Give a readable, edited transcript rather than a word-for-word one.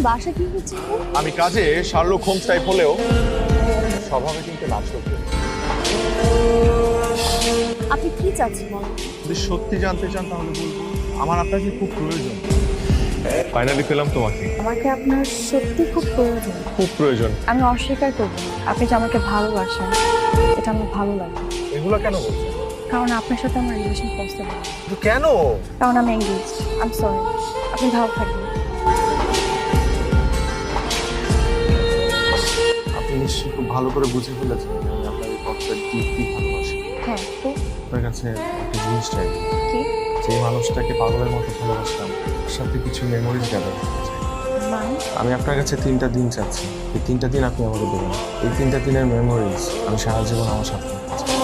বাসা কি হচ্ছে? আমি কাজে শার্লক হোমস টাইপ হলেও স্বভাবে কিন্তু নাচক। আপনি কি চাচ্ছেন বলেন? যদি সত্যি জানতে চান তাহলে বলবো আমার আপনাকে খুব প্রয়োজন। ফাইনালি পেলাম তোমাকে। আমাকে আপনার সত্যি খুব প্রয়োজন। খুব প্রয়োজন। আমি অস্বীকার করব না। আপনি যে আমাকে ভালোবাসেন এটা আমার ভালো লাগে। এগুলো কেন বলছেন? কারণ আপনার সাথে আমার রিলেশন পসিবল। কিন্তু কেন? কারণ আমি এঙ্গেজড। I am sorry. আপনি ভালো থাকবেন। আপনি নিশ্চয়ই খুব ভালো করে বুঝে ফেলেছেন যে আমি আপনার এই কথাটা ডিপলি ভালোবাসি। হ্যাঁ তো আপনার কাছে একটা জিনিস চাই, কি? যে মানুষটাকে পাগলের মতো ভালোবাসতাম তার সাথে কিছু মেমোরিজ গ্যাদার করতে চাই। মানে আমি আপনার কাছে 3টা দিন চাচ্ছি। এই 3টা দিন আপনি আমাকে দেবেন। এই 3টা দিনের মেমোরিজ আমি সারা জীবন আমার সাথে রাখতে চাই।